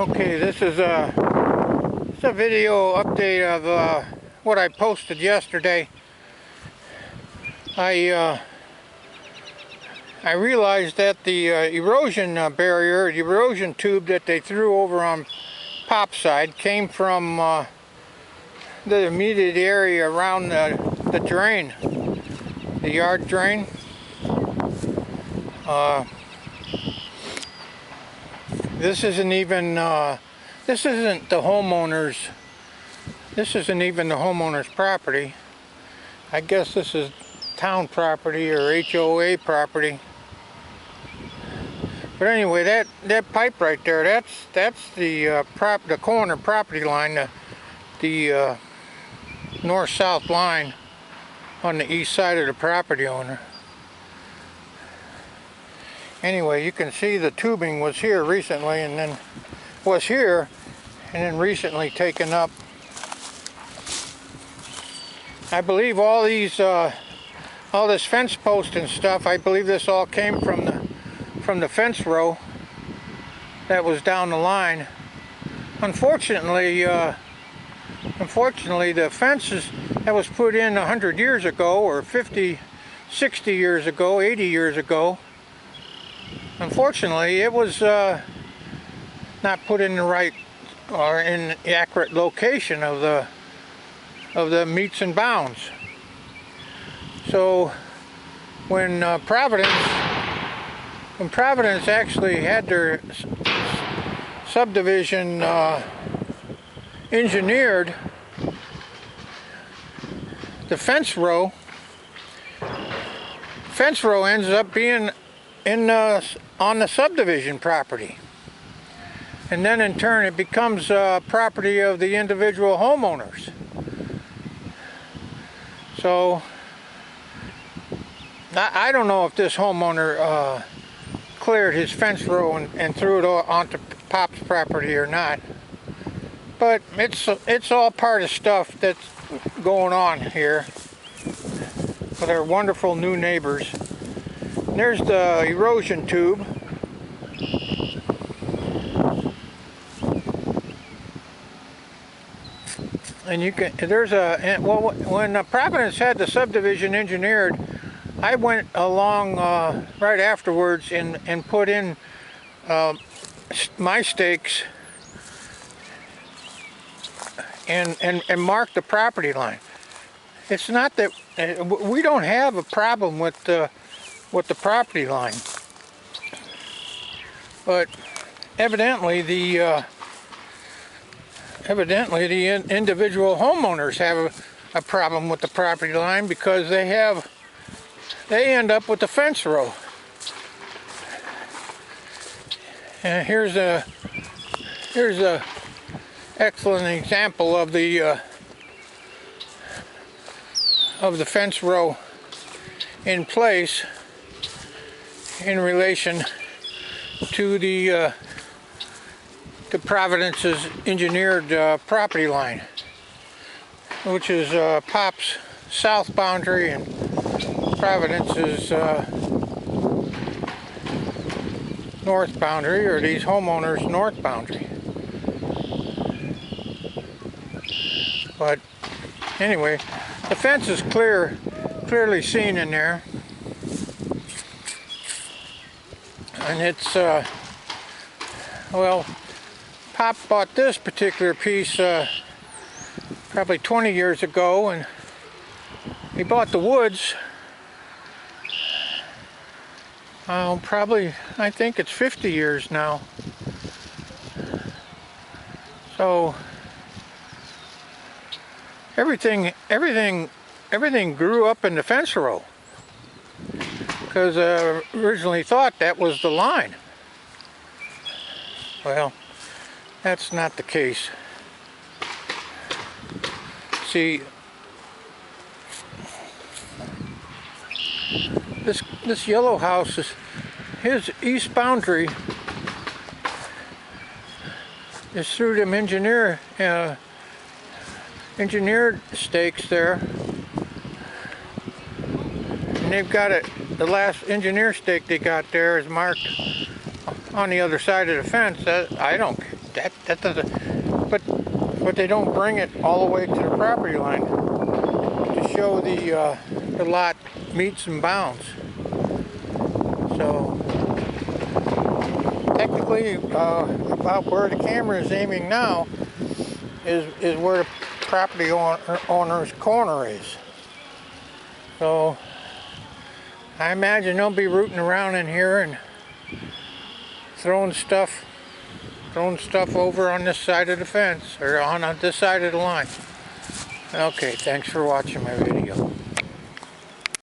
Okay, this is a video update of what I posted yesterday. I realized that the erosion barrier, the erosion tube that they threw over on Pop's side came from the immediate area around the drain, the yard drain. This isn't even this isn't the homeowner's. This isn't even the homeowner's property. I guess this is town property or HOA property. But anyway, that pipe right there, that's the corner property line, the north-south line on the east side of the property owner. Anyway, you can see the tubing was here recently, and then recently taken up. I believe all these, all this fence post and stuff, I believe this all came from the fence row that was down the line. Unfortunately, the fences that was put in 100 years ago, or 50, 60 years ago, 80 years ago, unfortunately, it was not put in the right or in the accurate location of the meets and bounds. So when Providence actually had their subdivision engineered, the fence row ends up being on the subdivision property, and then in turn it becomes property of the individual homeowners. So I don't know if this homeowner cleared his fence row and threw it onto Pop's property or not, but it's all part of stuff that's going on here with our wonderful new neighbors. There's the erosion tube. And you can, well, when Providence had the subdivision engineered, I went along right afterwards and put in my stakes and marked the property line. It's not that we don't have a problem with the property line, but evidently the individual homeowners have a problem with the property line, because they end up with the fence row. And here's a excellent example of the fence row in place in relation to to Providence's engineered property line, which is Pop's south boundary and Providence's north boundary, or these homeowners' north boundary. But anyway, the fence is clearly seen in there, and it's well, Pop bought this particular piece probably 20 years ago, and he bought the woods probably, I think it's 50 years now. So everything grew up in the fence row, because I originally thought that was the line. Well, that's not the case. See, this yellow house is his east boundary is through them engineered stakes there, and they've got it. The last engineer stake they got there is marked on the other side of the fence. I don't that doesn't. But they don't bring it all the way to the property line to show the lot meets and bounds. So technically, about where the camera is aiming now is where the property owner's corner is. So I imagine they'll be rooting around in here and throwing stuff over on this side of the fence or on this side of the line. Okay, thanks for watching my video.